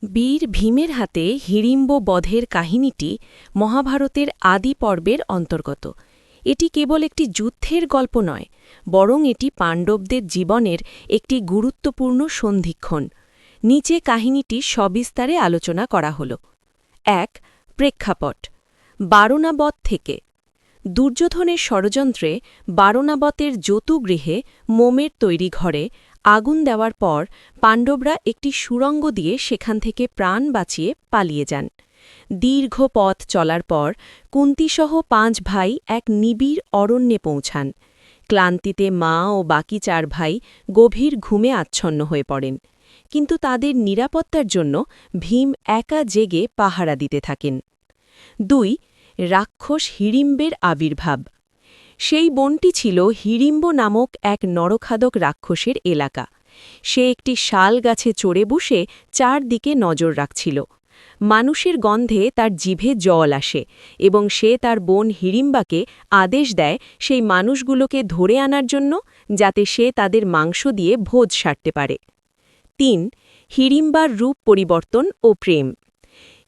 বীর ভীমের হাতে হিড়িম্ব বধের কাহিনীটি মহাভারতের আদি পর্বের অন্তর্গত। এটি কেবল একটি যুদ্ধের গল্প নয়, বরং এটি পাণ্ডবদের জীবনের একটি গুরুত্বপূর্ণ সন্ধিক্ষণ। নিচে কাহিনীটি সবিস্তারে আলোচনা করা হল। ১. প্রেক্ষাপট বারণাবত থেকে। দুর্যোধনের ষড়যন্ত্রে বারণাবতের যতুগৃহে মোমের তৈরি ঘরে আগুন দেওয়ার পর পাণ্ডবরা একটি সুড়ঙ্গ দিয়ে সেখান থেকে প্রাণ বাঁচিয়ে পালিয়ে যান। দীর্ঘ পথ চলার পর কুন্তিসহ ৫ ভাই এক নিবিড় অরণ্যে পৌঁছান। ক্লান্তিতে মা ও বাকি ৪ ভাই গভীর ঘুমে আচ্ছন্ন হয়ে পড়েন, কিন্তু তাদের নিরাপত্তার জন্য ভীম একা জেগে পাহারা দিতে থাকেন। ২. রাক্ষস হিড়িম্বের আবির্ভাব। সেই বনটি ছিল হিড়িম্ব নামক এক নরখাদক রাক্ষসের এলাকা। সে একটি শাল গাছে চড়ে বসে চারদিকে নজর রাখছিল। মানুষের গন্ধে তার জিভে জল আসে এবং সে তার বোন হিড়িম্বাকে আদেশ দেয় সেই মানুষগুলোকে ধরে আনার জন্য, যাতে সে তাদের মাংস দিয়ে ভোজ সারতে পারে। ৩. হিড়িম্বার রূপ পরিবর্তন ও প্রেম।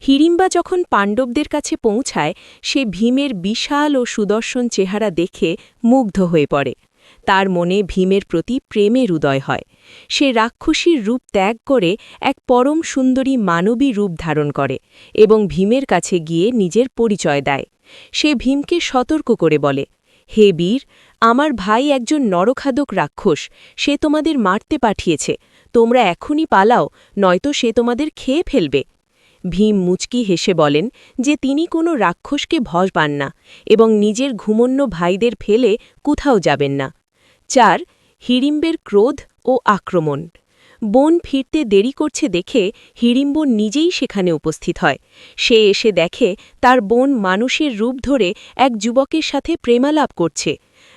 হিড়িম্বা যখন পাণ্ডবদের কাছে পৌঁছায়, সে ভীমের বিশাল ও সুদর্শন চেহারা দেখে মুগ্ধ হয়ে পড়ে। তার মনে ভীমের প্রতি প্রেমের উদয় হয়। সে রাক্ষসীর রূপ ত্যাগ করে এক পরম সুন্দরী মানবী রূপ ধারণ করে এবং ভীমের কাছে গিয়ে নিজের পরিচয় দেয়। সে ভীমকে সতর্ক করে বলে, হে বীর, আমার ভাই একজন নরখাদক রাক্ষস, সে তোমাদের মারতে পাঠিয়েছে। তোমরা এখনই পালাও, নয়তো সে তোমাদের খেয়ে ফেলবে। ভীম মুচকি হেসে বলেন যে তিনি কোনো রাক্ষসকে ভয় পান না এবং নিজের ঘুমন্য ভাইদের ফেলে কোথাও যাবেন না। ৪. হিড়িম্বের ক্রোধ ও আক্রমণ। বোন ফিরতে দেরি করছে দেখে হিড়িম্ব নিজেই সেখানে উপস্থিত হয়। সে এসে দেখে তার বোন মানুষের রূপ ধরে এক যুবকের সাথে প্রেমালাপ করছে।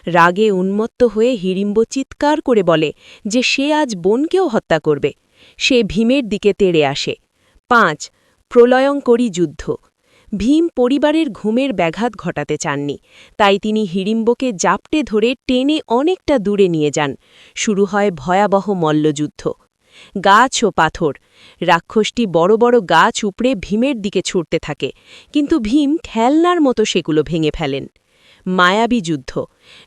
রাগে উন্মত্ত হয়ে হিড়িম্ব চিৎকার করে বলে যে সে আজ বোনকেও হত্যা করবে। সে ভীমের দিকে তেড়ে আসে। ৫. প্রলয়ঙ্করী যুদ্ধ। ভীম পরিবারের ঘুমের ব্যাঘাত ঘটাতে চাননি, তাই তিনি হিড়িম্বকে জাপটে ধরে টেনে অনেকটা দূরে নিয়ে যান। শুরু হয় ভয়াবহ মল্লযুদ্ধ। গাছ ও পাথর। রাক্ষসটি বড় বড় গাছ উপড়ে ভীমের দিকে ছুটতে থাকে, কিন্তু ভীম খেলনার মতো সেগুলো ভেঙে ফেলেন। মায়াবী যুদ্ধ।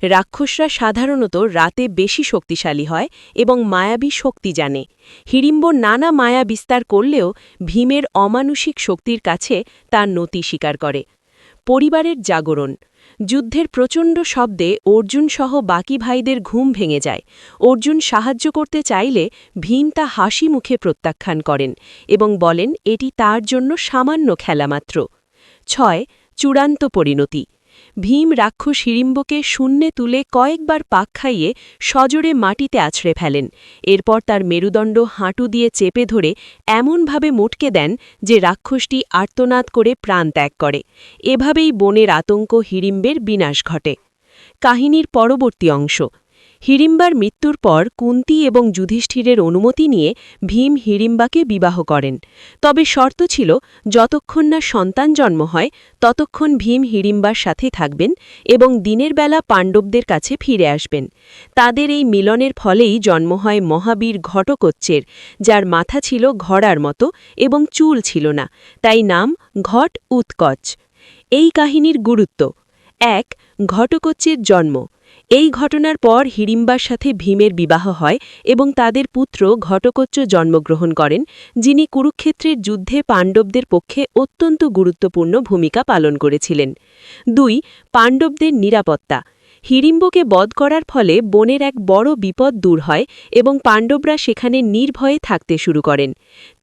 রাক্ষসরা সাধারণত রাতে বেশি শক্তিশালী হয় এবং মায়াবী শক্তি জানে। হিড়িম্ব নানা মায়া বিস্তার করলেও ভীমের অমানুষিক শক্তির কাছে তার নতি স্বীকার করে। পরিবারের জাগরণ। যুদ্ধের প্রচণ্ড শব্দে অর্জুনসহ বাকি ভাইদের ঘুম ভেঙে যায়। অর্জুন সাহায্য করতে চাইলে ভীম তা হাসি মুখে প্রত্যাখ্যান করেন এবং বলেন এটি তার জন্য সামান্য খেলা মাত্র। ৬. চূড়ান্ত পরিণতি। ভীম রাক্ষস হিড়িম্বকে শূন্যে তুলে কয়েকবার পাক খাইয়ে সজোরে মাটিতে আছড়ে ফেলেন। এরপর তার মেরুদণ্ড হাঁটু দিয়ে চেপে ধরে এমনভাবে মোটকে দেন যে রাক্ষসটি আর্তনাদ করে প্রাণ ত্যাগ করে। এভাবেই বনের আতঙ্ক হিড়িম্বের বিনাশ ঘটে। কাহিনীর পরবর্তী অংশ। হিড়িম্বার মৃত্যুর পর কুন্তি এবং যুধিষ্ঠিরের অনুমতি নিয়ে ভীম হিড়িম্বাকে বিবাহ করেন। তবে শর্ত ছিল, যতক্ষণ না সন্তান জন্ম হয় ততক্ষণ ভীম হিড়িম্বার সাথে থাকবেন এবং দিনের বেলা পাণ্ডবদের কাছে ফিরে আসবেন। তাদের এই মিলনের ফলেই জন্ম হয় মহাবীর ঘটকোচ্চের, যার মাথা ছিল ঘোড়ার মতো এবং চুল ছিল না, তাই নাম ঘট উৎকচ। এই কাহিনীর গুরুত্ব। ১. ঘটকোচ্চের জন্ম। এই ঘটনার পর হিড়িম্বার সাথে ভীমের বিবাহ হয় এবং তাদের পুত্র ঘটকোচ্চ জন্মগ্রহণ করেন, যিনি কুরুক্ষেত্রের যুদ্ধে পাণ্ডবদের পক্ষে অত্যন্ত গুরুত্বপূর্ণ ভূমিকা পালন করেছিলেন। ২. পাণ্ডবদের নিরাপত্তা। হিড়িম্বকে বধ করার ফলে বনের এক বড় বিপদ দূর হয় এবং পাণ্ডবরা সেখানে নির্ভয়ে থাকতে শুরু করেন।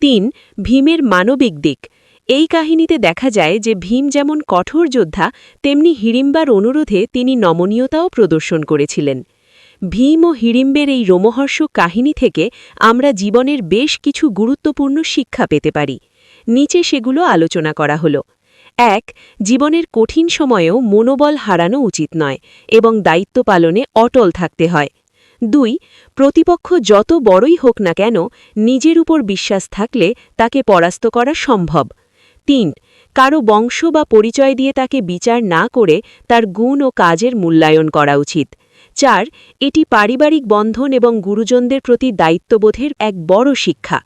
৩. ভীমের মানবিক দিক। এই কাহিনীতে দেখা যায় যে ভীম যেমন কঠোর যোদ্ধা, তেমনি হিড়িম্বার অনুরোধে তিনি নমনীয়তাও প্রদর্শন করেছিলেন। ভীম ও হিড়িম্বের এই রোমহর্ষক কাহিনী থেকে আমরা জীবনের বেশ কিছু গুরুত্বপূর্ণ শিক্ষা পেতে পারি। নিচে সেগুলো আলোচনা করা হল। ১. জীবনের কঠিন সময়েও মনোবল হারানো উচিত নয় এবং দায়িত্ব পালনে অটল থাকতে হয়। ২. প্রতিপক্ষ যত বড়ই হোক না কেন, নিজের উপর বিশ্বাস থাকলে তাকে পরাস্ত করা সম্ভব। ৩. কারো বংশ বা পরিচয় দিয়ে তাকে বিচার না করে তার গুণ ও কাজের মূল্যায়ন করা উচিত। ৪. এটি পারিবারিক বন্ধন এবং গুরুজনদের প্রতি দায়িত্ববোধের এক বড় শিক্ষা।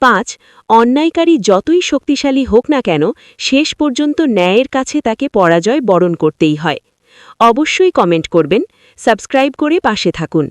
5. অন্যায়কারী যতই শক্তিশালী হোক না কেন শেষ পর্যন্ত ন্যায়ের কাছে তাকে পরাজয় বরণ করতেই হয়। অবশ্যই কমেন্ট করবেন, সাবস্ক্রাইব করে পাশে থাকুন।